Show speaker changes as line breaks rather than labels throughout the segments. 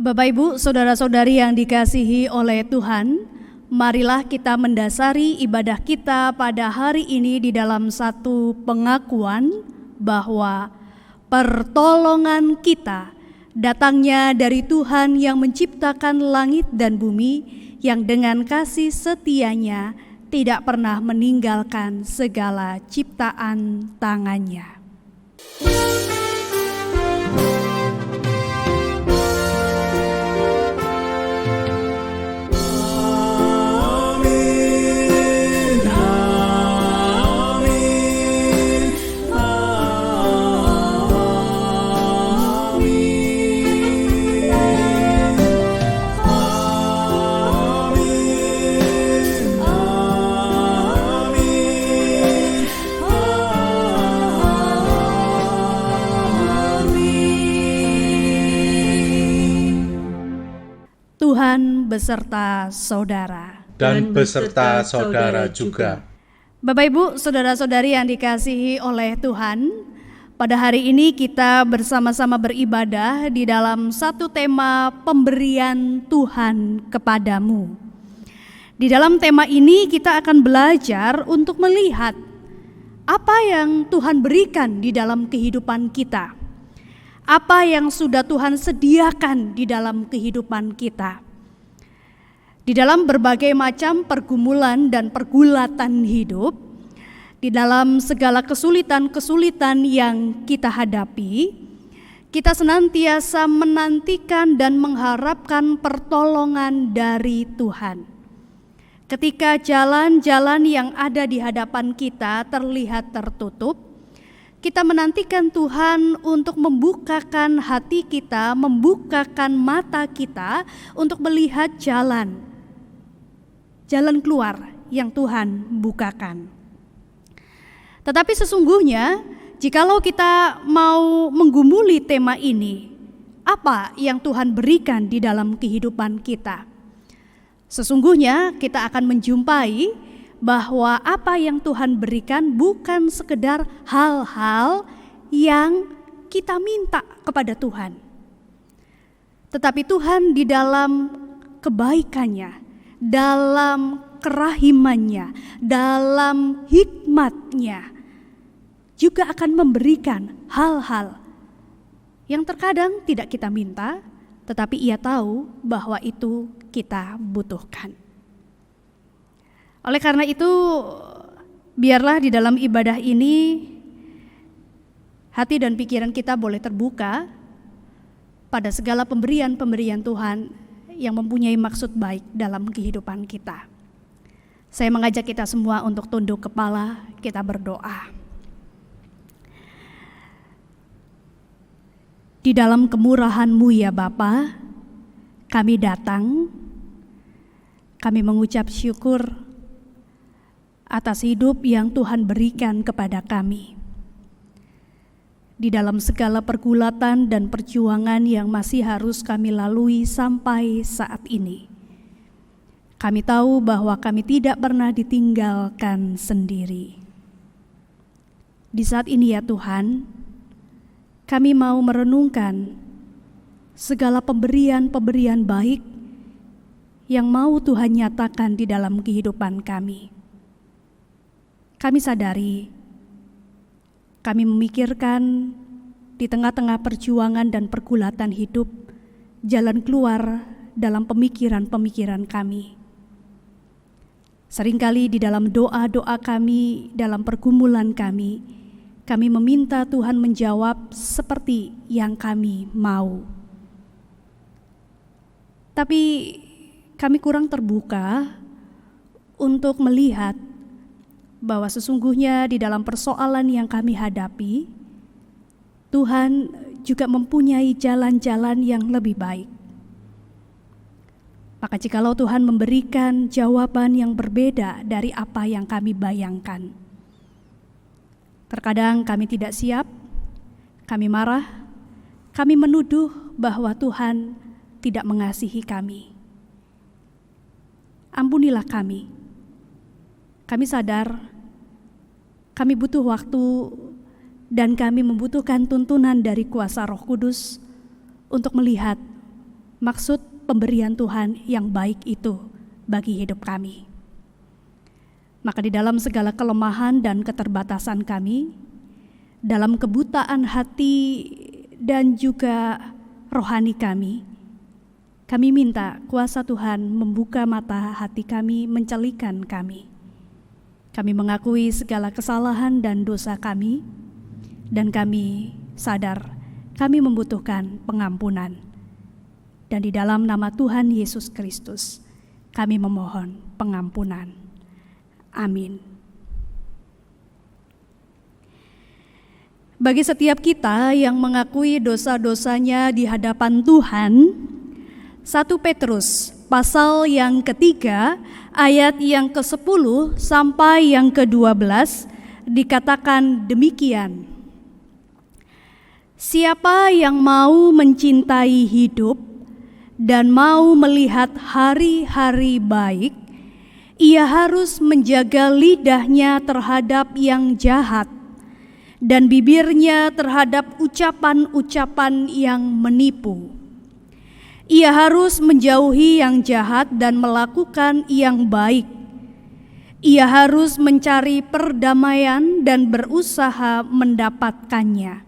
Bapak Ibu, saudara-saudari yang dikasihi oleh Tuhan, marilah kita mendasari ibadah kita pada hari ini di dalam satu pengakuan bahwa pertolongan kita datangnya dari Tuhan yang menciptakan langit dan bumi, yang dengan kasih setianya tidak pernah meninggalkan segala ciptaan tangannya. Tuhan beserta saudara.
Dan beserta saudara juga.
Bapak Ibu, saudara-saudari yang dikasihi oleh Tuhan, pada hari ini kita bersama-sama beribadah di dalam satu tema pemberian Tuhan kepadamu. Di dalam tema ini kita akan belajar untuk melihat apa yang Tuhan berikan di dalam kehidupan kita. Apa yang sudah Tuhan sediakan di dalam kehidupan kita. Di dalam berbagai macam pergumulan dan pergulatan hidup, di dalam segala kesulitan-kesulitan yang kita hadapi, kita senantiasa menantikan dan mengharapkan pertolongan dari Tuhan. Ketika jalan-jalan yang ada di hadapan kita terlihat tertutup, kita menantikan Tuhan untuk membukakan hati kita, membukakan mata kita untuk melihat jalan keluar yang Tuhan bukakan. Tetapi sesungguhnya, jikalau kita mau menggumuli tema ini, apa yang Tuhan berikan di dalam kehidupan kita? Sesungguhnya kita akan menjumpai bahwa apa yang Tuhan berikan bukan sekedar hal-hal yang kita minta kepada Tuhan. Tetapi Tuhan di dalam kebaikannya, dalam kerahimannya, dalam hikmatnya juga akan memberikan hal-hal yang terkadang tidak kita minta, tetapi Ia tahu bahwa itu kita butuhkan. Oleh karena itu, biarlah di dalam ibadah ini hati dan pikiran kita boleh terbuka pada segala pemberian-pemberian Tuhan yang mempunyai maksud baik dalam kehidupan kita. Saya mengajak kita semua untuk tunduk kepala, kita berdoa. Di dalam kemurahan-Mu ya Bapa, kami datang, kami mengucap syukur atas hidup yang Tuhan berikan kepada kami. Di dalam segala pergulatan dan perjuangan yang masih harus kami lalui sampai saat ini, kami tahu bahwa kami tidak pernah ditinggalkan sendiri. Di saat ini ya Tuhan, kami mau merenungkan segala pemberian-pemberian baik yang mau Tuhan nyatakan di dalam kehidupan kami. Kami sadari, kami memikirkan di tengah-tengah perjuangan dan pergulatan hidup, jalan keluar dalam pemikiran-pemikiran kami. Seringkali di dalam doa-doa kami, dalam pergumulan kami meminta Tuhan menjawab seperti yang kami mau. Tapi kami kurang terbuka untuk melihat bahwa sesungguhnya di dalam persoalan yang kami hadapi, Tuhan juga mempunyai jalan-jalan yang lebih baik. Maka jikalau Tuhan memberikan jawaban yang berbeda dari apa yang kami bayangkan, terkadang kami tidak siap, kami marah, kami menuduh bahwa Tuhan tidak mengasihi kami. Ampunilah kami. Kami sadar kami butuh waktu dan kami membutuhkan tuntunan dari kuasa Roh Kudus untuk melihat maksud pemberian Tuhan yang baik itu bagi hidup kami. Maka di dalam segala kelemahan dan keterbatasan kami, dalam kebutaan hati dan juga rohani kami minta kuasa Tuhan membuka mata hati kami, mencelikan kami. Kami mengakui segala kesalahan dan dosa kami, dan kami sadar kami membutuhkan pengampunan. Dan di dalam nama Tuhan Yesus Kristus, kami memohon pengampunan. Amin. Bagi setiap kita yang mengakui dosa-dosanya di hadapan Tuhan, 1 Petrus pasal yang ketiga ayat yang ke-10 sampai yang ke-12 dikatakan demikian. Siapa yang mau mencintai hidup dan mau melihat hari-hari baik, ia harus menjaga lidahnya terhadap yang jahat dan bibirnya terhadap ucapan-ucapan yang menipu. Ia harus menjauhi yang jahat dan melakukan yang baik. Ia harus mencari perdamaian dan berusaha mendapatkannya.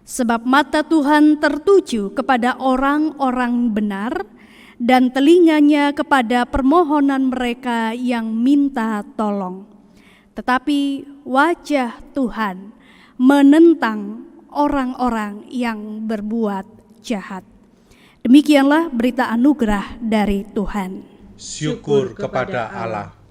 Sebab mata Tuhan tertuju kepada orang-orang benar dan telinganya kepada permohonan mereka yang minta tolong. Tetapi wajah Tuhan menentang orang-orang yang berbuat jahat. Demikianlah berita anugerah dari Tuhan.
Syukur kepada Allah.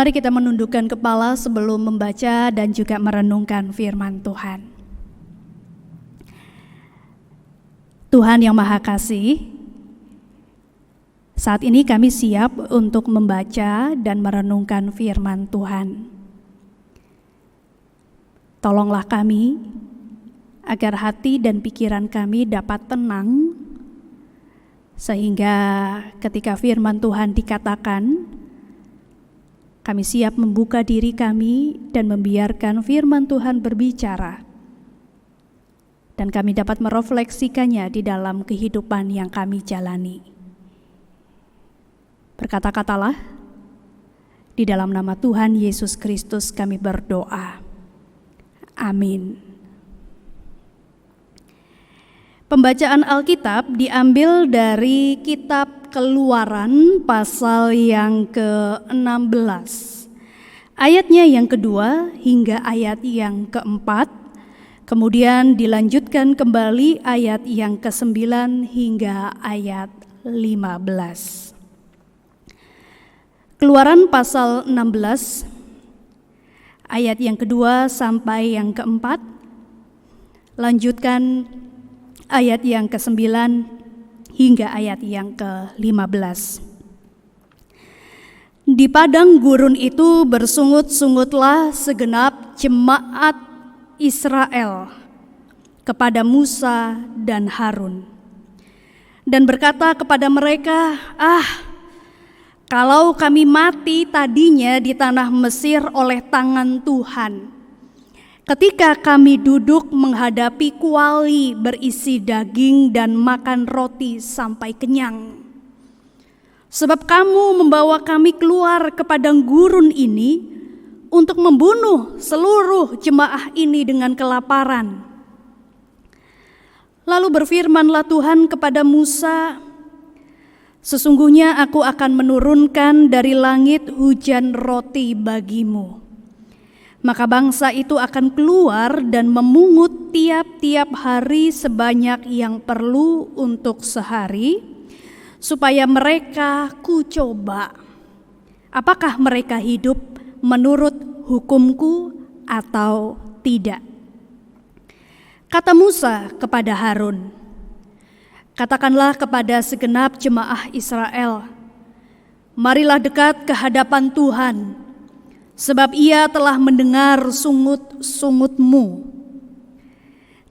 Mari kita menundukkan kepala sebelum membaca dan juga merenungkan firman Tuhan. Tuhan yang Maha Kasih, saat ini kami siap untuk membaca dan merenungkan firman Tuhan. Tolonglah kami agar hati dan pikiran kami dapat tenang, sehingga ketika firman Tuhan dikatakan, kami siap membuka diri kami dan membiarkan firman Tuhan berbicara. Dan kami dapat merefleksikannya di dalam kehidupan yang kami jalani. Berkata-katalah, Di dalam nama Tuhan Yesus Kristus kami berdoa. Amin. Pembacaan Alkitab diambil dari kitab Keluaran pasal yang ke-16. Ayatnya yang kedua hingga ayat yang keempat. Kemudian dilanjutkan kembali ayat yang ke-9 hingga ayat 15. Keluaran pasal 16 ayat yang kedua sampai yang keempat, lanjutkan ayat yang ke-9 hingga ayat yang ke-15. Di padang gurun itu bersungut-sungutlah segenap jemaat Israel kepada Musa dan Harun, dan berkata kepada mereka, kalau kami mati tadinya di tanah Mesir oleh tangan Tuhan, ketika kami duduk menghadapi kuali berisi daging dan makan roti sampai kenyang. Sebab kamu membawa kami keluar ke padang gurun ini untuk membunuh seluruh jemaah ini dengan kelaparan. Lalu berfirmanlah Tuhan kepada Musa, sesungguhnya aku akan menurunkan dari langit hujan roti bagimu. Maka bangsa itu akan keluar dan memungut tiap-tiap hari sebanyak yang perlu untuk sehari, supaya mereka kucoba apakah mereka hidup menurut hukumku atau tidak. Kata Musa kepada Harun, katakanlah kepada segenap jemaah Israel, marilah dekat ke hadapan Tuhan, sebab Ia telah mendengar sungut-sungutmu.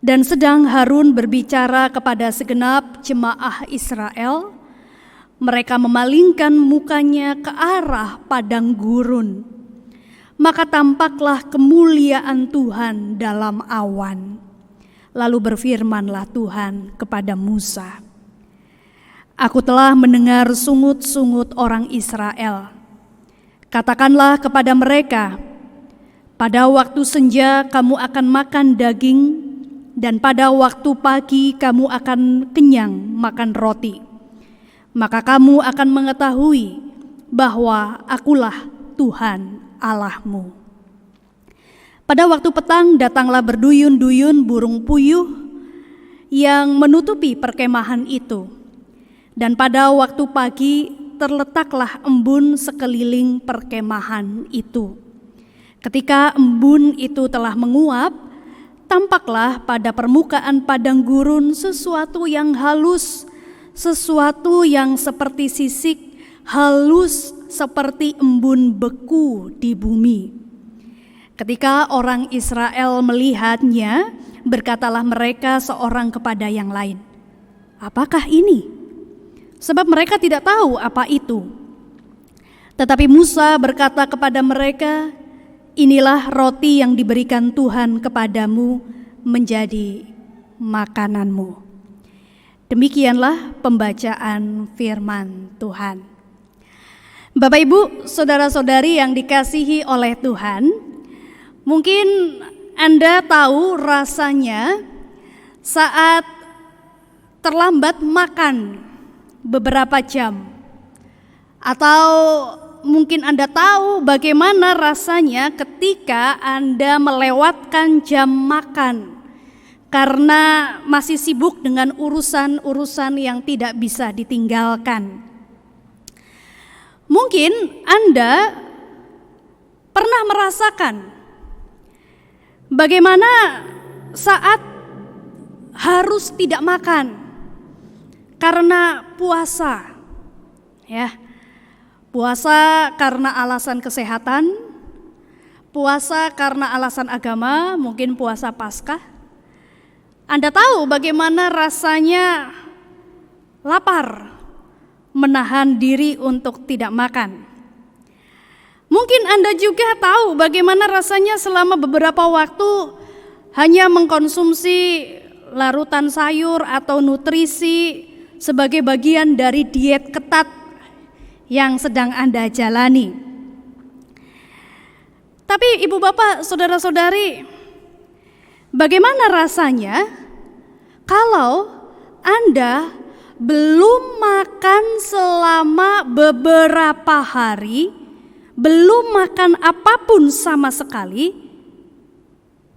Dan sedang Harun berbicara kepada segenap jemaah Israel, mereka memalingkan mukanya ke arah padang gurun. Maka tampaklah kemuliaan Tuhan dalam awan. Lalu berfirmanlah Tuhan kepada Musa, aku telah mendengar sungut-sungut orang Israel. Katakanlah kepada mereka, pada waktu senja kamu akan makan daging, dan pada waktu pagi kamu akan kenyang makan roti. Maka kamu akan mengetahui bahwa akulah Tuhan Allahmu. Pada waktu petang datanglah berduyun-duyun burung puyuh yang menutupi perkemahan itu. Dan pada waktu pagi terletaklah embun sekeliling perkemahan itu. Ketika embun itu telah menguap, tampaklah pada permukaan padang gurun sesuatu yang halus, sesuatu yang seperti sisik, halus seperti embun beku di bumi. Ketika orang Israel melihatnya, berkatalah mereka seorang kepada yang lain, apakah ini? Sebab mereka tidak tahu apa itu. Tetapi Musa berkata kepada mereka, inilah roti yang diberikan Tuhan kepadamu menjadi makananmu. Demikianlah pembacaan firman Tuhan. Bapak Ibu, saudara-saudari yang dikasihi oleh Tuhan, mungkin Anda tahu rasanya saat terlambat makan beberapa jam. Atau mungkin Anda tahu bagaimana rasanya ketika Anda melewatkan jam makan karena masih sibuk dengan urusan-urusan yang tidak bisa ditinggalkan. Mungkin Anda pernah merasakan bagaimana saat harus tidak makan karena puasa, ya. Puasa karena alasan kesehatan, puasa karena alasan agama, mungkin puasa Paskah. Anda tahu bagaimana rasanya lapar, menahan diri untuk tidak makan. Mungkin Anda juga tahu bagaimana rasanya selama beberapa waktu hanya mengkonsumsi larutan sayur atau nutrisi sebagai bagian dari diet ketat yang sedang Anda jalani. Tapi ibu bapak, saudara-saudari, bagaimana rasanya kalau Anda belum makan selama beberapa hari, belum makan apapun sama sekali,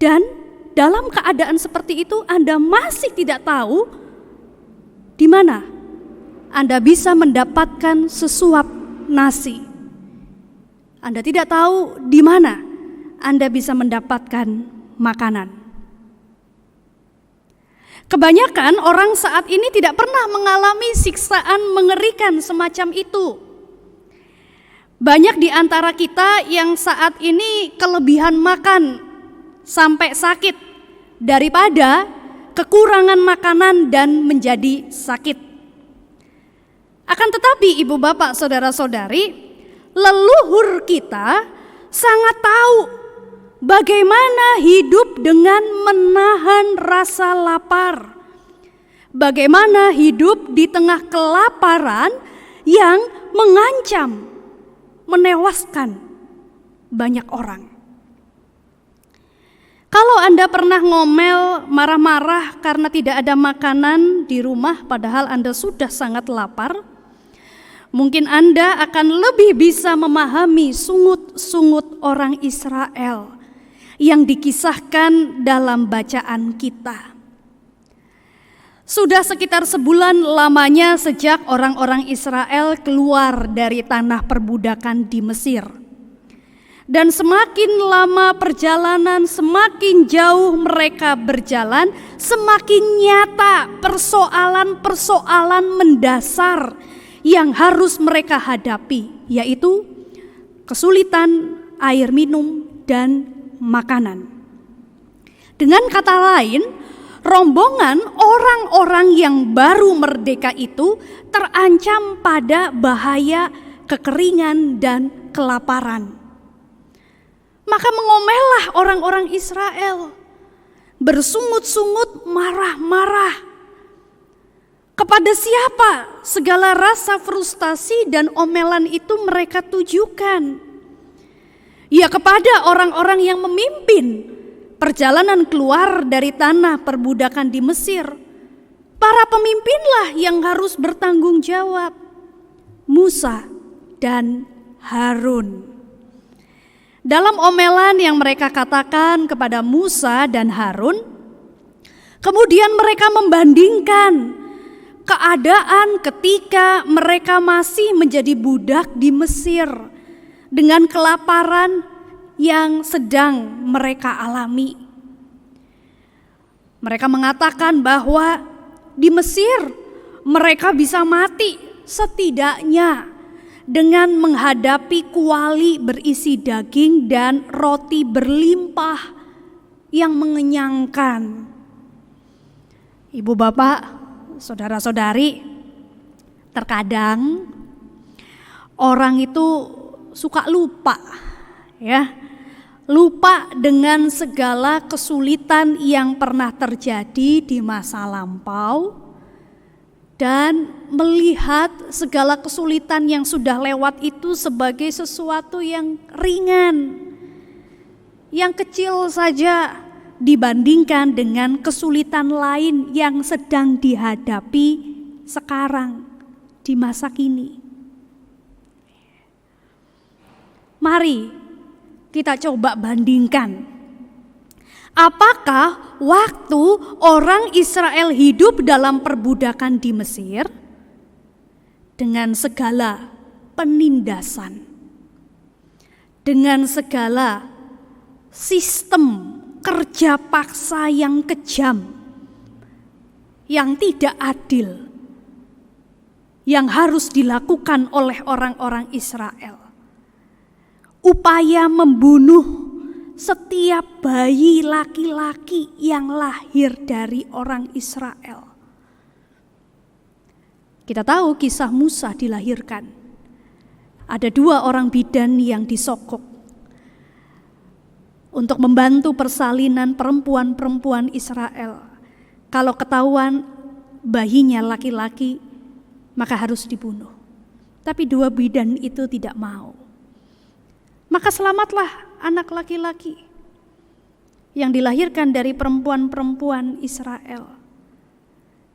dan dalam keadaan seperti itu Anda masih tidak tahu di mana Anda bisa mendapatkan sesuap nasi. Anda tidak tahu di mana Anda bisa mendapatkan makanan. Kebanyakan orang saat ini tidak pernah mengalami siksaan mengerikan semacam itu. Banyak di antara kita yang saat ini kelebihan makan sampai sakit daripada kekurangan makanan dan menjadi sakit. Akan tetapi ibu bapak, saudara-saudari, leluhur kita sangat tahu bagaimana hidup dengan menahan rasa lapar. Bagaimana hidup di tengah kelaparan yang mengancam, menewaskan banyak orang. Kalau Anda pernah ngomel, marah-marah karena tidak ada makanan di rumah padahal Anda sudah sangat lapar, mungkin Anda akan lebih bisa memahami sungut-sungut orang Israel yang dikisahkan dalam bacaan kita. Sudah sekitar sebulan lamanya sejak orang-orang Israel keluar dari tanah perbudakan di Mesir. Dan semakin lama perjalanan, semakin jauh mereka berjalan, semakin nyata persoalan-persoalan mendasar yang harus mereka hadapi, yaitu kesulitan air minum dan makanan. Dengan kata lain, rombongan orang-orang yang baru merdeka itu terancam pada bahaya kekeringan dan kelaparan. Maka mengomellah orang-orang Israel, bersungut-sungut, marah-marah. Kepada siapa segala rasa frustasi dan omelan itu mereka tujukan? Ya, kepada orang-orang yang memimpin perjalanan keluar dari tanah perbudakan di Mesir. Para pemimpinlah yang harus bertanggung jawab, Musa dan Harun. Dalam omelan yang mereka katakan kepada Musa dan Harun, kemudian mereka membandingkan keadaan ketika mereka masih menjadi budak di Mesir dengan kelaparan yang sedang mereka alami. Mereka mengatakan bahwa di Mesir mereka bisa mati setidaknya dengan menghadapi kuali berisi daging dan roti berlimpah yang mengenyangkan. Ibu bapak, saudara-saudari, terkadang orang itu suka lupa, ya. Lupa dengan segala kesulitan yang pernah terjadi di masa lampau dan melihat segala kesulitan yang sudah lewat itu sebagai sesuatu yang ringan, yang kecil saja dibandingkan dengan kesulitan lain yang sedang dihadapi sekarang di masa kini. Mari kita coba bandingkan. Apakah waktu orang Israel hidup dalam perbudakan di Mesir dengan segala penindasan, dengan segala sistem kerja paksa yang kejam, yang tidak adil, yang harus dilakukan oleh orang-orang Israel, upaya membunuh setiap bayi laki-laki yang lahir dari orang Israel. Kita tahu kisah Musa dilahirkan. Ada 2 orang bidan yang disokok untuk membantu persalinan perempuan-perempuan Israel. Kalau ketahuan bayinya laki-laki, maka harus dibunuh. Tapi 2 bidan itu tidak mau. Maka selamatlah anak laki-laki yang dilahirkan dari perempuan-perempuan Israel.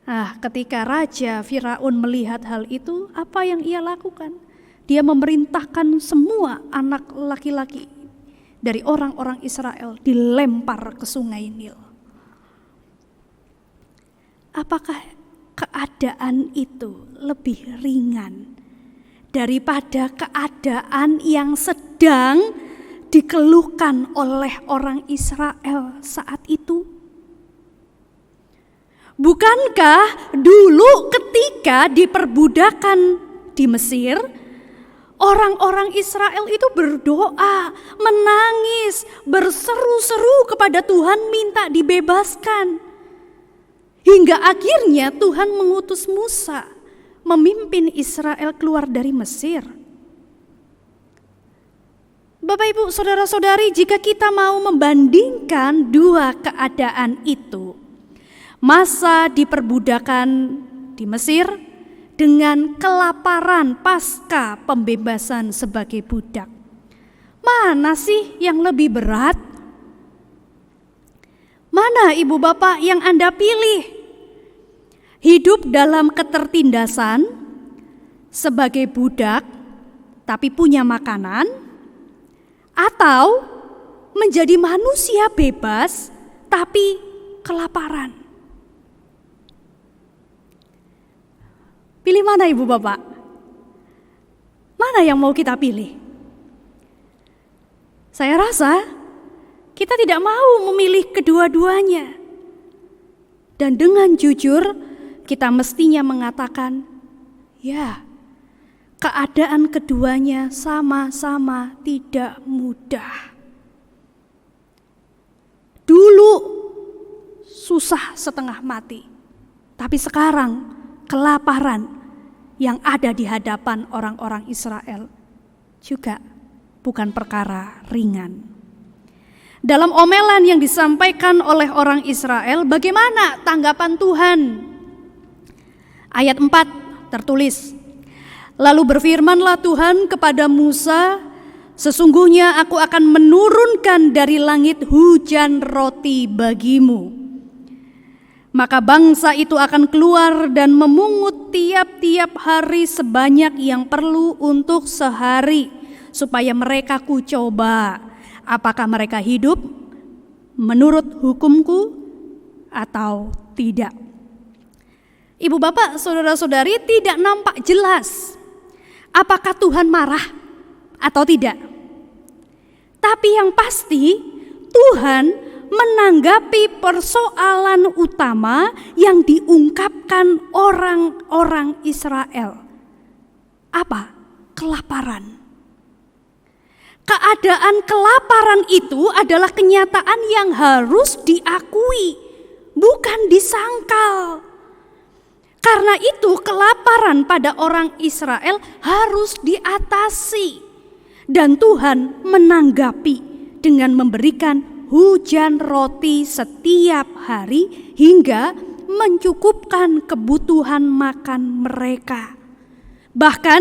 Nah, ketika Raja Firaun melihat hal itu, apa yang ia lakukan? Dia memerintahkan semua anak laki-laki dari orang-orang Israel dilempar ke sungai Nil. Apakah keadaan itu lebih ringan daripada keadaan yang sedang dikeluhkan oleh orang Israel saat itu? Bukankah dulu ketika diperbudakan di Mesir, orang-orang Israel itu berdoa, menangis, berseru-seru kepada Tuhan minta dibebaskan. Hingga akhirnya Tuhan mengutus Musa memimpin Israel keluar dari Mesir. Bapak, Ibu, saudara-saudari, jika kita mau membandingkan dua keadaan itu, masa diperbudakan di Mesir dengan kelaparan pasca pembebasan sebagai budak, mana sih yang lebih berat? Mana ibu bapak yang Anda pilih? Hidup dalam ketertindasan sebagai budak tapi punya makanan, atau menjadi manusia bebas tapi kelaparan? Pilih mana ibu bapak? Mana yang mau kita pilih? Saya rasa kita tidak mau memilih kedua-duanya. Dan dengan jujur kita mestinya mengatakan, ya, keadaan keduanya sama-sama tidak mudah. Dulu susah setengah mati, tapi sekarang kelaparan yang ada di hadapan orang-orang Israel juga bukan perkara ringan. Dalam omelan yang disampaikan oleh orang Israel, bagaimana tanggapan Tuhan? Ayat 4 tertulis, lalu berfirmanlah Tuhan kepada Musa, sesungguhnya aku akan menurunkan dari langit hujan roti bagimu. Maka bangsa itu akan keluar dan memungut tiap-tiap hari sebanyak yang perlu untuk sehari, supaya mereka kucoba apakah mereka hidup menurut hukumku atau tidak. Ibu bapak, saudara-saudari, tidak nampak jelas apakah Tuhan marah atau tidak. Tapi yang pasti Tuhan menanggapi persoalan utama yang diungkapkan orang-orang Israel. Apa? Kelaparan. Keadaan kelaparan itu adalah kenyataan yang harus diakui, bukan disangkal. Karena itu kelaparan pada orang Israel harus diatasi. Dan Tuhan menanggapi dengan memberikan hujan roti setiap hari hingga mencukupkan kebutuhan makan mereka. Bahkan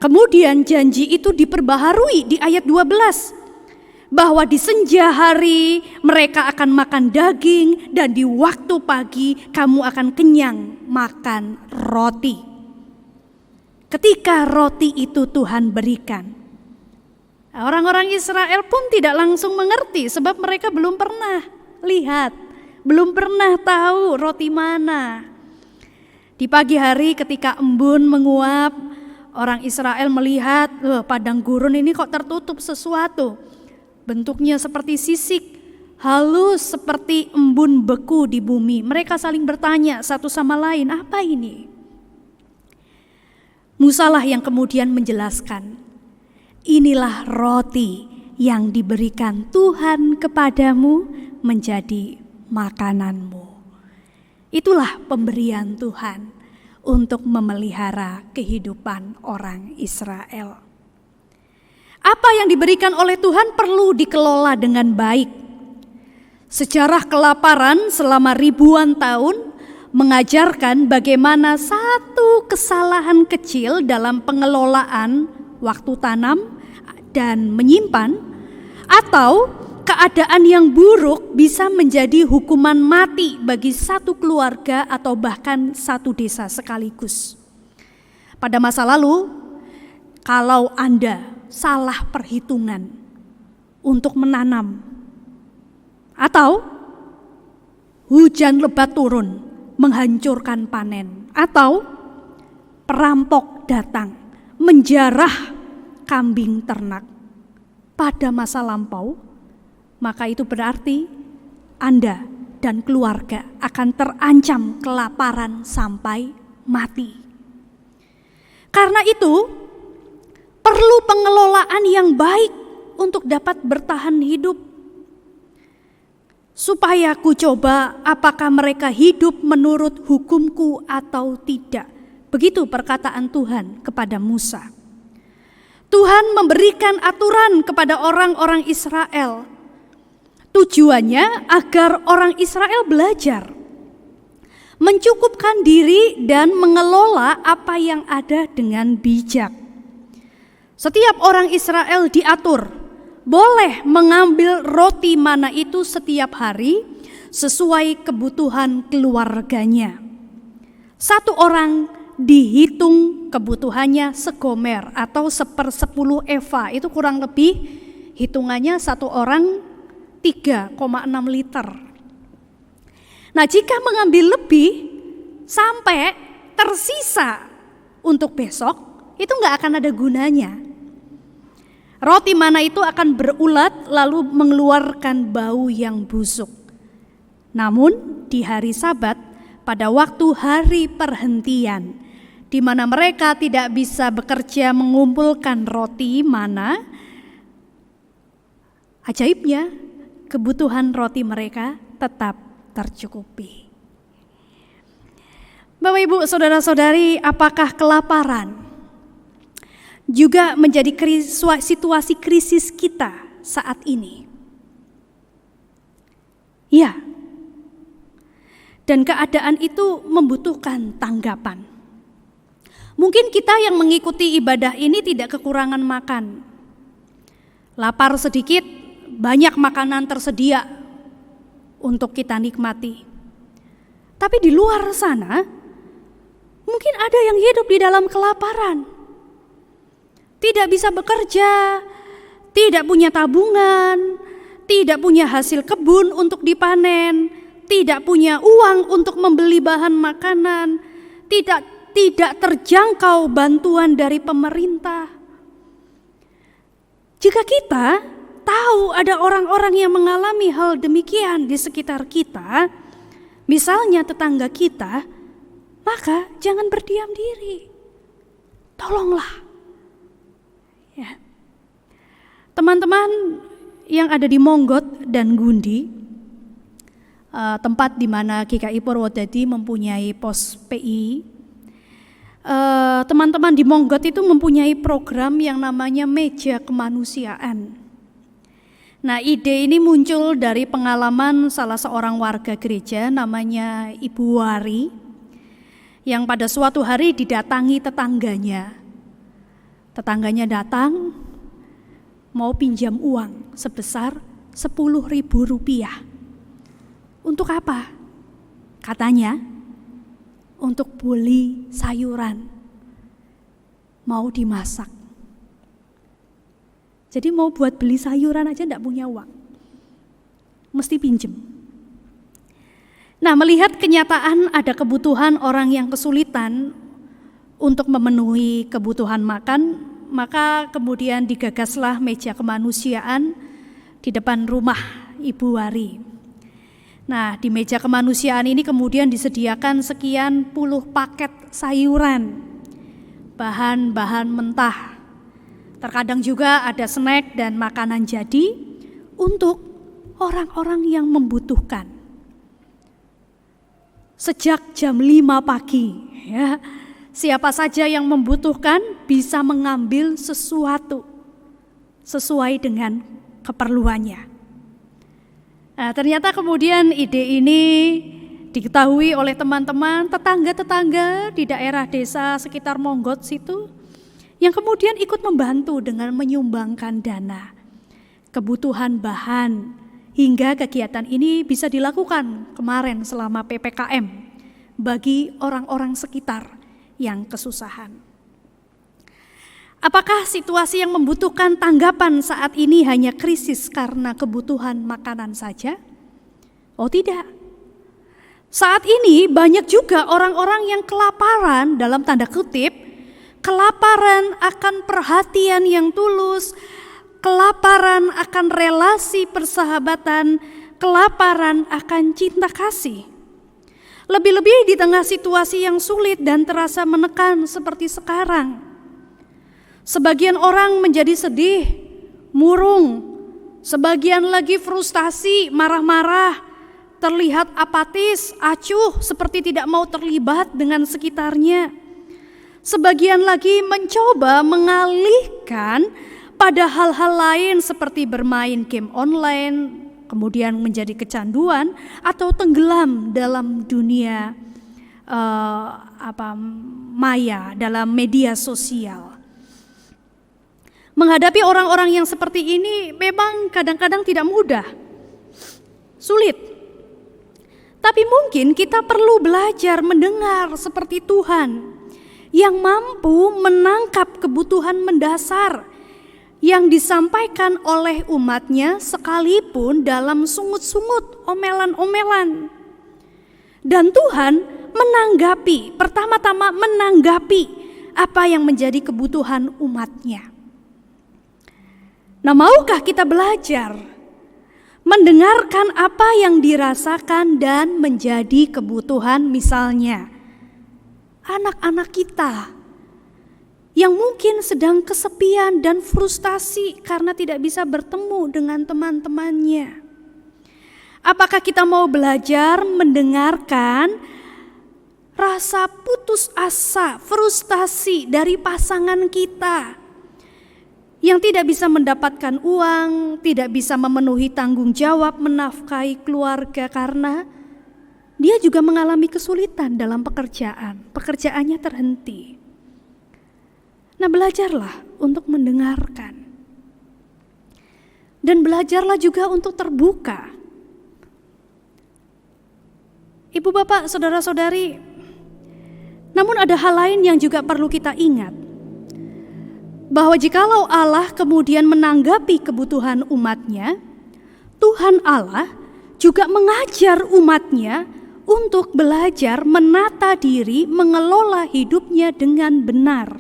kemudian janji itu diperbaharui di ayat 12, bahwa di senja hari mereka akan makan daging dan di waktu pagi kamu akan kenyang makan roti. Ketika roti itu Tuhan berikan, orang-orang Israel pun tidak langsung mengerti sebab mereka belum pernah lihat, belum pernah tahu roti mana. Di pagi hari ketika embun menguap, orang Israel melihat padang gurun ini kok tertutup sesuatu. Bentuknya seperti sisik, halus seperti embun beku di bumi. Mereka saling bertanya satu sama lain, apa ini? Musa lah yang kemudian menjelaskan, inilah roti yang diberikan Tuhan kepadamu menjadi makananmu. Itulah pemberian Tuhan untuk memelihara kehidupan orang Israel. Apa yang diberikan oleh Tuhan perlu dikelola dengan baik. Sejarah kelaparan selama ribuan tahun mengajarkan bagaimana satu kesalahan kecil dalam pengelolaan waktu tanam dan menyimpan Atau keadaan yang buruk bisa menjadi hukuman mati bagi satu keluarga atau bahkan satu desa sekaligus. Pada masa lalu, kalau Anda salah perhitungan untuk menanam, atau hujan lebat turun menghancurkan panen, atau perampok datang menjarah kambing ternak pada masa lampau, maka itu berarti Anda dan keluarga akan terancam kelaparan sampai mati. Karena itu perlu pengelolaan yang baik untuk dapat bertahan hidup. Supaya ku coba apakah mereka hidup menurut hukumku atau tidak. Begitu perkataan Tuhan kepada Musa. Tuhan memberikan aturan kepada orang-orang Israel. Tujuannya agar orang Israel belajar mencukupkan diri dan mengelola apa yang ada dengan bijak. Setiap orang Israel diatur boleh mengambil roti mana itu setiap hari sesuai kebutuhan keluarganya. Satu orang dihitung kebutuhannya segomer atau 1/10 eva, itu kurang lebih hitungannya satu orang 3,6 liter. Nah, jika mengambil lebih sampai tersisa untuk besok, itu nggak akan ada gunanya. Roti mana itu akan berulat lalu mengeluarkan bau yang busuk. Namun di hari Sabat, pada waktu hari perhentian, di mana mereka tidak bisa bekerja mengumpulkan roti mana, ajaibnya kebutuhan roti mereka tetap tercukupi. Bapak, Ibu, saudara-saudari, apakah kelaparan juga menjadi situasi krisis kita saat ini? Ya. Dan keadaan itu membutuhkan tanggapan. Mungkin kita yang mengikuti ibadah ini tidak kekurangan makan. Lapar sedikit, banyak makanan tersedia untuk kita nikmati. Tapi di luar sana, mungkin ada yang hidup di dalam kelaparan. Tidak bisa bekerja, tidak punya tabungan, tidak punya hasil kebun untuk dipanen, tidak punya uang untuk membeli bahan makanan, tidak terjangkau bantuan dari pemerintah. Jika kita tahu ada orang-orang yang mengalami hal demikian di sekitar kita, misalnya tetangga kita, maka jangan berdiam diri. Tolonglah. Ya. Teman-teman yang ada di Monggot dan Gundi, tempat di mana GKI Purwodadi mempunyai pos PI, teman-teman di Monggot itu mempunyai program yang namanya Meja Kemanusiaan. Nah, ide ini muncul dari pengalaman salah seorang warga gereja namanya Ibu Wari, yang pada suatu hari didatangi tetangganya. Tetangganya datang mau pinjam uang sebesar 10.000 rupiah. Untuk apa? Katanya, untuk beli sayuran, mau dimasak. Jadi mau buat beli sayuran aja enggak punya uang, mesti pinjem. Nah, melihat kenyataan ada kebutuhan orang yang kesulitan untuk memenuhi kebutuhan makan, maka kemudian digagaslah meja kemanusiaan di depan rumah Ibu Wari. Nah, di meja kemanusiaan ini kemudian disediakan sekian puluh paket sayuran, bahan-bahan mentah. Terkadang juga ada snack dan makanan jadi untuk orang-orang yang membutuhkan. Sejak jam 5 pagi, ya, siapa saja yang membutuhkan bisa mengambil sesuatu sesuai dengan keperluannya. Nah, ternyata kemudian ide ini diketahui oleh teman-teman tetangga-tetangga di daerah desa sekitar Monggot situ, yang kemudian ikut membantu dengan menyumbangkan dana. kebutuhan bahan, hingga kegiatan ini bisa dilakukan kemarin selama PPKM bagi orang-orang sekitar yang kesusahan. Apakah situasi yang membutuhkan tanggapan saat ini hanya krisis karena kebutuhan makanan saja? Oh tidak. Saat ini banyak juga orang-orang yang kelaparan, dalam tanda kutip, kelaparan akan perhatian yang tulus, kelaparan akan relasi persahabatan, kelaparan akan cinta kasih. Lebih-lebih di tengah situasi yang sulit dan terasa menekan seperti sekarang. Sebagian orang menjadi sedih, murung, sebagian lagi frustasi, marah-marah, terlihat apatis, acuh, seperti tidak mau terlibat dengan sekitarnya. Sebagian lagi mencoba mengalihkan pada hal-hal lain seperti bermain game online, kemudian menjadi kecanduan atau tenggelam dalam dunia maya, dalam media sosial. Menghadapi orang-orang yang seperti ini memang kadang-kadang tidak mudah, sulit. Tapi mungkin kita perlu belajar mendengar seperti Tuhan yang mampu menangkap kebutuhan mendasar yang disampaikan oleh umatnya sekalipun dalam sungut-sungut, omelan-omelan. Dan Tuhan menanggapi, pertama-tama menanggapi apa yang menjadi kebutuhan umatnya. Nah, maukah kita belajar mendengarkan apa yang dirasakan dan menjadi kebutuhan, misalnya anak-anak kita yang mungkin sedang kesepian dan frustasi karena tidak bisa bertemu dengan teman-temannya. Apakah kita mau belajar mendengarkan rasa putus asa, frustasi dari pasangan kita yang tidak bisa mendapatkan uang, tidak bisa memenuhi tanggung jawab menafkahi keluarga karena dia juga mengalami kesulitan dalam pekerjaannya terhenti. Nah, belajarlah untuk mendengarkan. Dan belajarlah juga untuk terbuka. Ibu bapak, saudara-saudari, namun ada hal lain yang juga perlu kita ingat. Bahwa jikalau Allah kemudian menanggapi kebutuhan umatnya, Tuhan Allah juga mengajar umatnya untuk belajar menata diri, mengelola hidupnya dengan benar.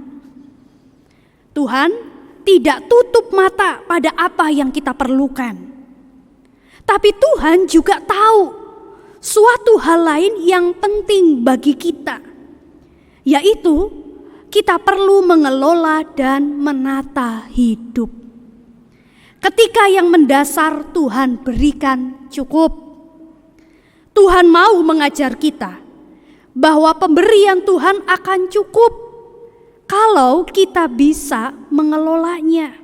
Tuhan tidak tutup mata pada apa yang kita perlukan. Tapi Tuhan juga tahu suatu hal lain yang penting bagi kita, yaitu kita perlu mengelola dan menata hidup. Ketika yang mendasar Tuhan berikan cukup. Tuhan mau mengajar kita bahwa pemberian Tuhan akan cukup kalau kita bisa mengelolanya.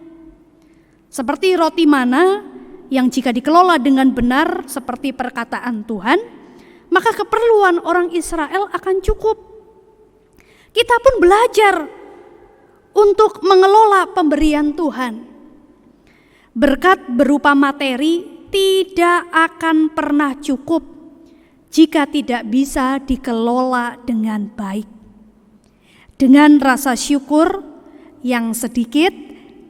Seperti roti mana yang jika dikelola dengan benar seperti perkataan Tuhan, maka keperluan orang Israel akan cukup. Kita pun belajar untuk mengelola pemberian Tuhan. Berkat berupa materi tidak akan pernah cukup jika tidak bisa dikelola dengan baik. Dengan rasa syukur yang sedikit,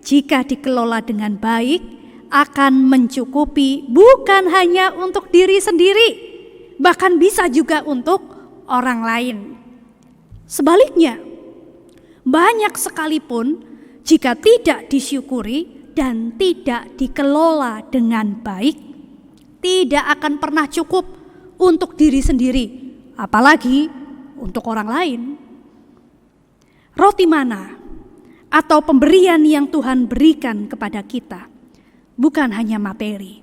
jika dikelola dengan baik, akan mencukupi bukan hanya untuk diri sendiri, bahkan bisa juga untuk orang lain. Sebaliknya, banyak sekalipun jika tidak disyukuri dan tidak dikelola dengan baik, tidak akan pernah cukup untuk diri sendiri, apalagi untuk orang lain. Roti mana atau pemberian yang Tuhan berikan kepada kita bukan hanya materi,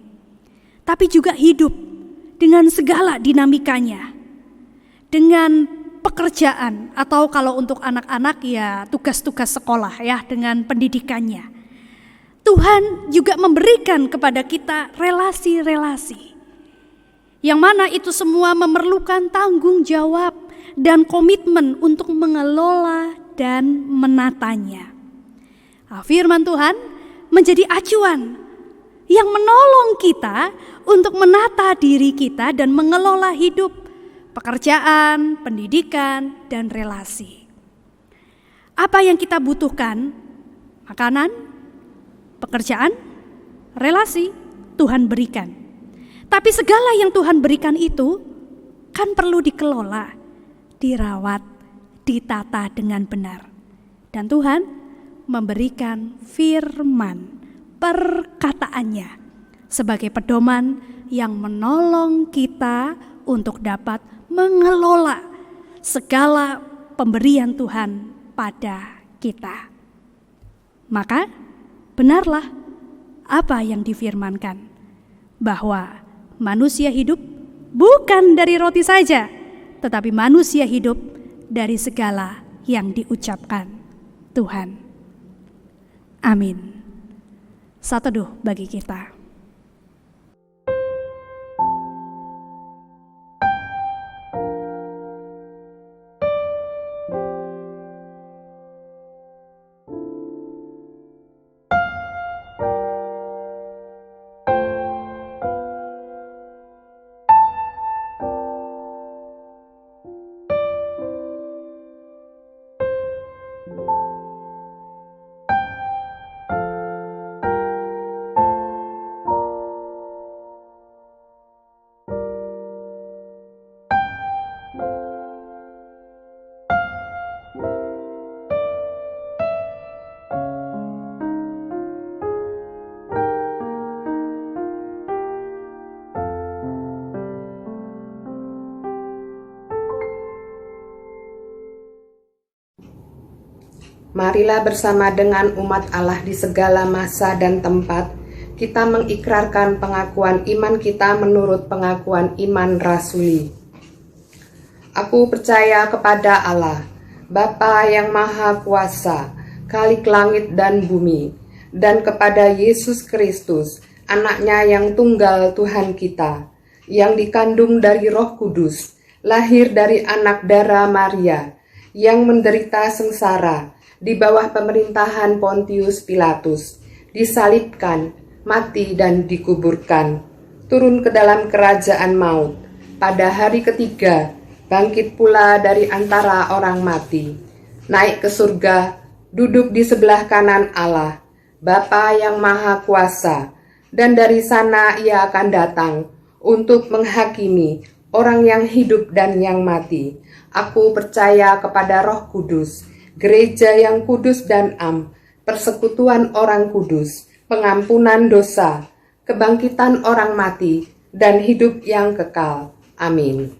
tapi juga hidup dengan segala dinamikanya, dengan pekerjaan atau kalau untuk anak-anak ya tugas-tugas sekolah ya dengan pendidikannya. Tuhan juga memberikan kepada kita relasi-relasi yang mana itu semua memerlukan tanggung jawab dan komitmen untuk mengelola dan menatanya. Firman Tuhan menjadi acuan yang menolong kita untuk menata diri kita dan mengelola hidup, pekerjaan, pendidikan, dan relasi. Apa yang kita butuhkan? Makanan, pekerjaan, relasi, Tuhan berikan. Tapi segala yang Tuhan berikan itu kan perlu dikelola, dirawat, ditata dengan benar. Dan Tuhan memberikan firman, perkataannya sebagai pedoman yang menolong kita untuk dapat mengelola segala pemberian Tuhan pada kita. Maka benarlah apa yang difirmankan, bahwa manusia hidup bukan dari roti saja, tetapi manusia hidup dari segala yang diucapkan Tuhan. Amin. Saat teduh bagi kita.
Marilah bersama dengan umat Allah di segala masa dan tempat, kita mengikrarkan pengakuan iman kita menurut pengakuan iman rasuli. Aku percaya kepada Allah, Bapa yang Maha Kuasa, Khalik langit dan bumi, dan kepada Yesus Kristus, Anaknya yang tunggal Tuhan kita, yang dikandung dari Roh Kudus, lahir dari anak darah Maria, yang menderita sengsara di bawah pemerintahan Pontius Pilatus, disalibkan, mati dan dikuburkan, turun ke dalam kerajaan maut, pada hari ketiga bangkit pula dari antara orang mati, naik ke surga, duduk di sebelah kanan Allah, Bapa yang Maha Kuasa, dan dari sana ia akan datang untuk menghakimi orang yang hidup dan yang mati. Aku percaya kepada Roh Kudus, gereja yang kudus dan am, persekutuan orang kudus, pengampunan dosa, kebangkitan orang mati, dan hidup yang kekal. Amin.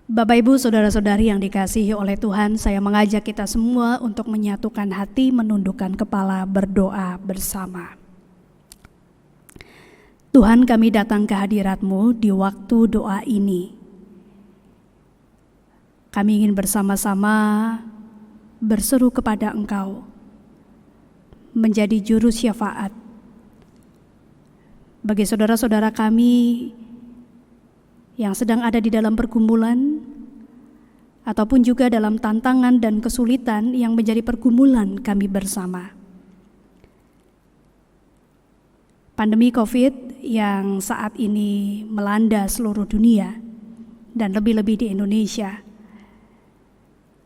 Bapak, Ibu, saudara-saudari yang dikasihi oleh Tuhan, saya mengajak kita semua untuk menyatukan hati, menundukkan kepala, berdoa bersama. Tuhan, kami datang ke hadirat-Mu di waktu doa ini. Kami ingin bersama-sama berseru kepada Engkau, menjadi juru syafaat bagi saudara-saudara kami yang sedang ada di dalam pergumulan, ataupun juga dalam tantangan dan kesulitan yang menjadi pergumulan kami bersama. Pandemi COVID yang saat ini melanda seluruh dunia dan lebih-lebih di Indonesia,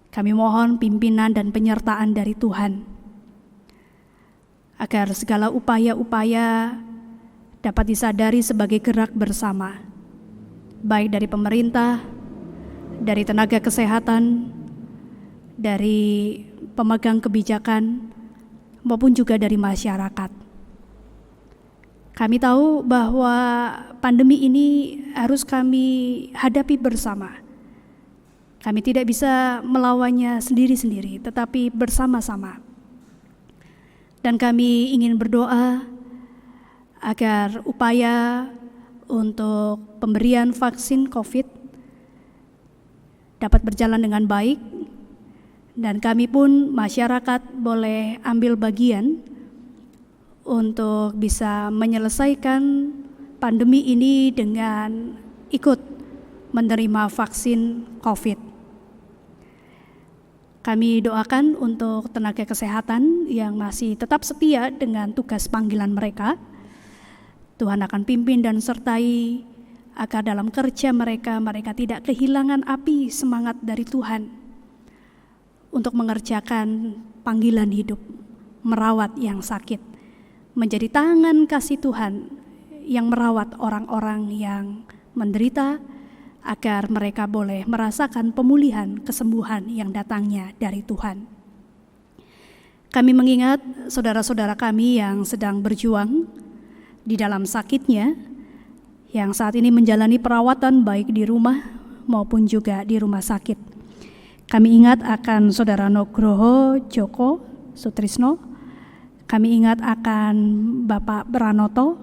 kami mohon pimpinan dan penyertaan dari Tuhan, agar segala upaya-upaya dapat disadari sebagai gerak bersama, baik dari pemerintah, dari tenaga kesehatan, dari pemegang kebijakan, maupun juga dari masyarakat. Kami tahu bahwa pandemi ini harus kami hadapi bersama. Kami tidak bisa melawannya sendiri-sendiri, tetapi bersama-sama. Dan kami ingin berdoa agar upaya untuk pemberian vaksin COVID dapat berjalan dengan baik, dan kami pun masyarakat boleh ambil bagian untuk bisa menyelesaikan pandemi ini dengan ikut menerima vaksin COVID. Kami doakan untuk tenaga kesehatan yang masih tetap setia dengan tugas panggilan mereka, Tuhan akan pimpin dan sertai agar dalam kerja mereka tidak kehilangan api semangat dari Tuhan untuk mengerjakan panggilan hidup, merawat yang sakit, menjadi tangan kasih Tuhan yang merawat orang-orang yang menderita, agar mereka boleh merasakan pemulihan, kesembuhan yang datangnya dari Tuhan. Kami mengingat saudara-saudara kami yang sedang berjuang di dalam sakitnya, yang saat ini menjalani perawatan baik di rumah maupun juga di rumah sakit. Kami ingat akan Saudara Nugroho Joko Sutrisno, kami ingat akan Bapak Pranoto,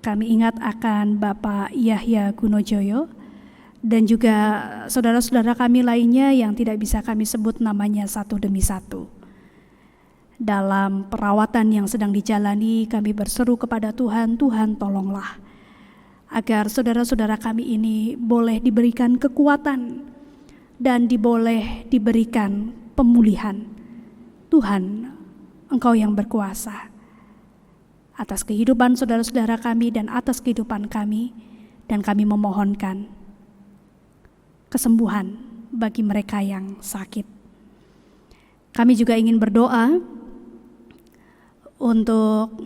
kami ingat akan Bapak Yahya Gunojoyo, dan juga saudara-saudara kami lainnya yang tidak bisa kami sebut namanya satu demi satu. Dalam perawatan yang sedang dijalani, kami berseru kepada Tuhan, Tuhan tolonglah, agar saudara-saudara kami ini boleh diberikan kekuatan dan boleh diberikan pemulihan. Tuhan, Engkau yang berkuasa atas kehidupan saudara-saudara kami dan atas kehidupan kami, dan kami memohonkan kesembuhan bagi mereka yang sakit. Kami juga ingin berdoa untuk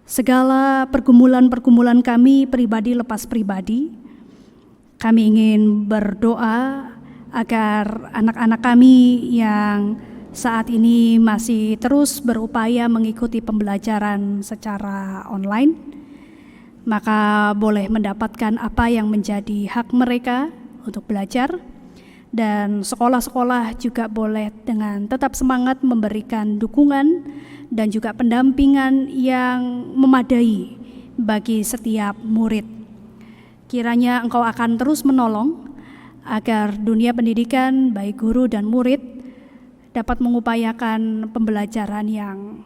segala pergumulan-pergumulan kami pribadi lepas pribadi. Kami ingin berdoa agar anak-anak kami yang saat ini masih terus berupaya mengikuti pembelajaran secara online, maka boleh mendapatkan apa yang menjadi hak mereka untuk belajar, dan sekolah-sekolah juga boleh dengan tetap semangat memberikan dukungan dan juga pendampingan yang memadai bagi setiap murid. Kiranya Engkau akan terus menolong agar dunia pendidikan, baik guru dan murid, dapat mengupayakan pembelajaran yang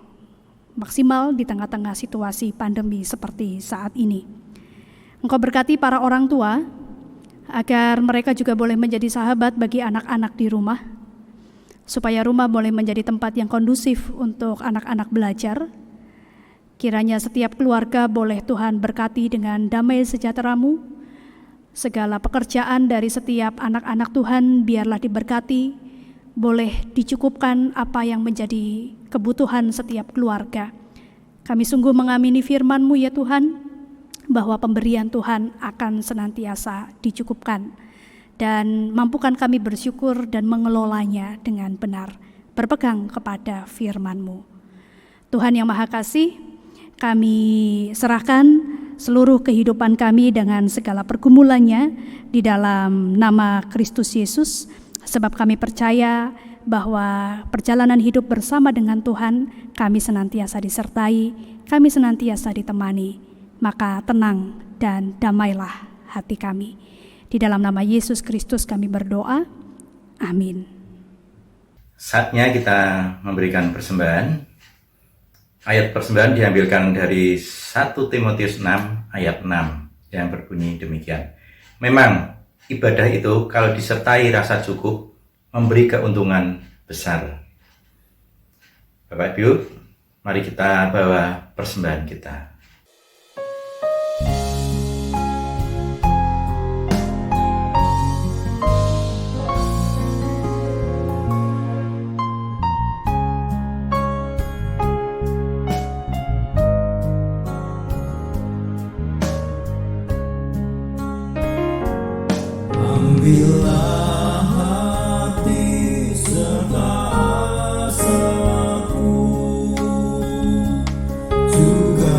maksimal di tengah-tengah situasi pandemi seperti saat ini. Engkau berkati para orang tua agar mereka juga boleh menjadi sahabat bagi anak-anak di rumah, supaya rumah boleh menjadi tempat yang kondusif untuk anak-anak belajar. Kiranya setiap keluarga boleh Tuhan berkati dengan damai sejahtera-Mu. Segala pekerjaan dari setiap anak-anak Tuhan biarlah diberkati, boleh dicukupkan apa yang menjadi kebutuhan setiap keluarga. Kami sungguh mengamini firman-Mu ya Tuhan, bahwa pemberian Tuhan akan senantiasa dicukupkan, dan mampukan kami bersyukur dan mengelolanya dengan benar, berpegang kepada firman-Mu. Tuhan yang Maha Kasih, kami serahkan seluruh kehidupan kami dengan segala pergumulannya di dalam nama Kristus Yesus, sebab kami percaya bahwa perjalanan hidup bersama dengan Tuhan kami senantiasa disertai, kami senantiasa ditemani, maka tenang dan damailah hati kami. Di dalam nama Yesus Kristus kami berdoa, amin.
Saatnya kita memberikan persembahan. Ayat persembahan diambilkan dari 1 Timotius 6 ayat 6 yang berbunyi demikian. Memang ibadah itu kalau disertai rasa cukup memberi keuntungan besar. Bapak Ibu, mari kita bawa persembahan kita.
Ambillah hati serta asaku, juga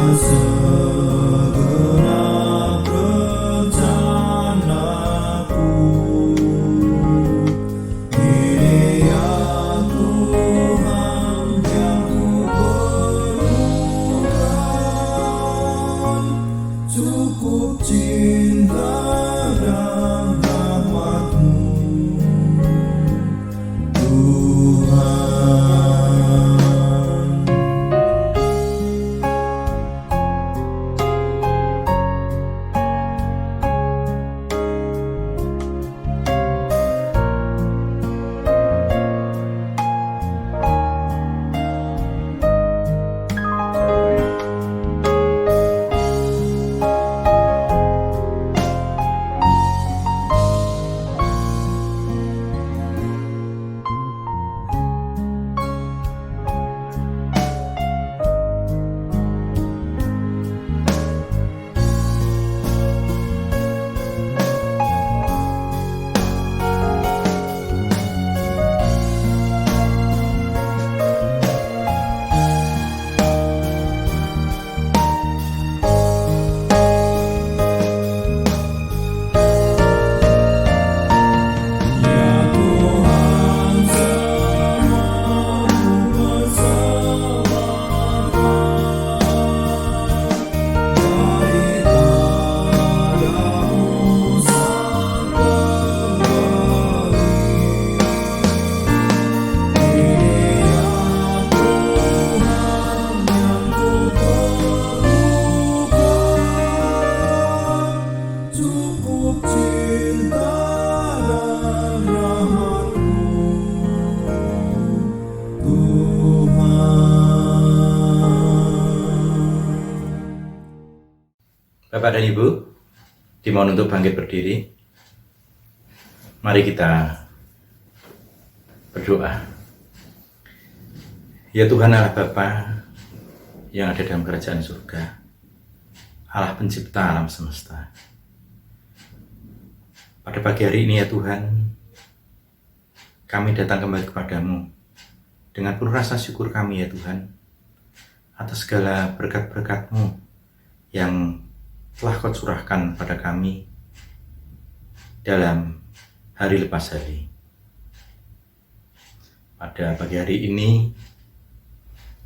Bapak dan Ibu, dimohon untuk bangkit berdiri. Mari kita berdoa. Ya Tuhan Allah Bapa yang ada dalam kerajaan surga, Allah pencipta alam semesta. Pada pagi hari ini ya Tuhan, kami datang kembali kepadamu dengan penuh rasa syukur kami ya Tuhan, atas segala berkat-berkat-Mu yang telah Kau curahkan pada kami dalam hari lepas hari. Pada pagi hari ini,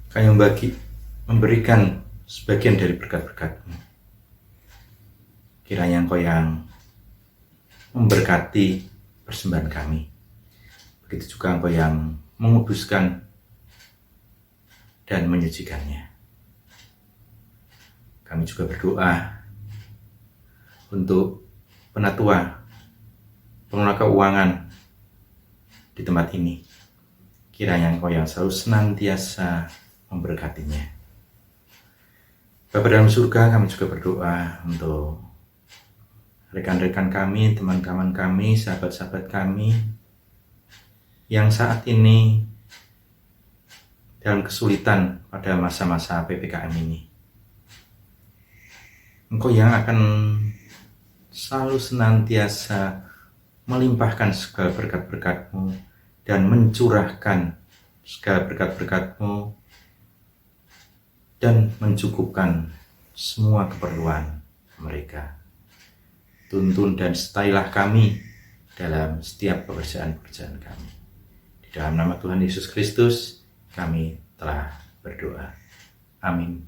kami memberikan sebagian dari berkat-berkat-Mu. Kiranya Engkau yang memberkati persembahan kami. Begitu juga Engkau yang menguduskan dan menyucikannya. Kami juga berdoa untuk penatua, pengelola keuangan di tempat ini. Kiranya Engkau yang selalu senantiasa memberkatinya. Bapa dalam surga, kami juga berdoa untuk rekan-rekan kami, teman-teman kami, sahabat-sahabat kami yang saat ini dalam kesulitan pada masa-masa PPKM ini. Engkau yang akan selalu senantiasa melimpahkan segala berkat-berkat-Mu dan mencurahkan segala berkat-berkat-Mu dan mencukupkan semua keperluan mereka. Tuntun dan sertailah kami dalam setiap pekerjaan-pekerjaan kami. Di dalam nama Tuhan Yesus Kristus, kami telah berdoa. Amin.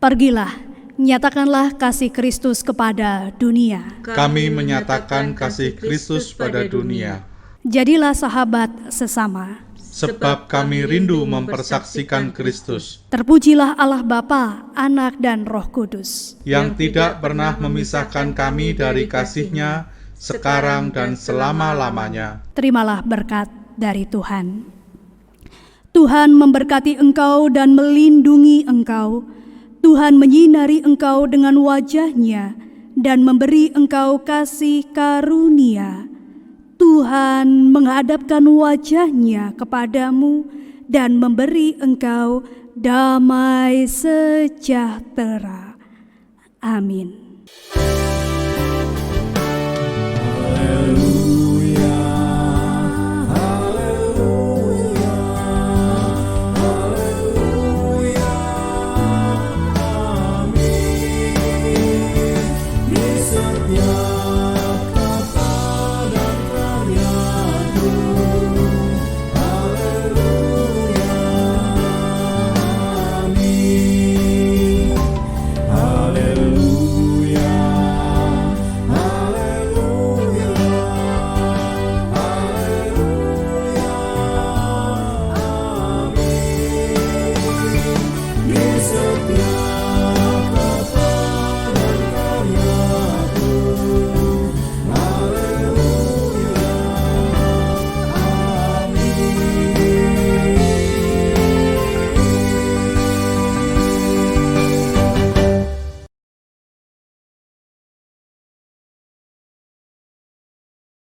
Pergilah, nyatakanlah kasih Kristus kepada dunia.
Kami menyatakan kasih Kristus pada dunia.
Jadilah sahabat sesama.
Sebab kami rindu mempersaksikan Kristus,
Terpujilah Allah Bapa, Anak, dan Roh Kudus.
yang tidak pernah memisahkan kami dari kasih-Nya, sekarang dan selama-lamanya.
Terimalah berkat dari Tuhan. Tuhan memberkati engkau dan melindungi engkau. Tuhan menyinari engkau dengan wajah-Nya dan memberi engkau kasih karunia. Tuhan menghadapkan wajah-Nya kepadamu dan memberi engkau damai sejahtera. Amin.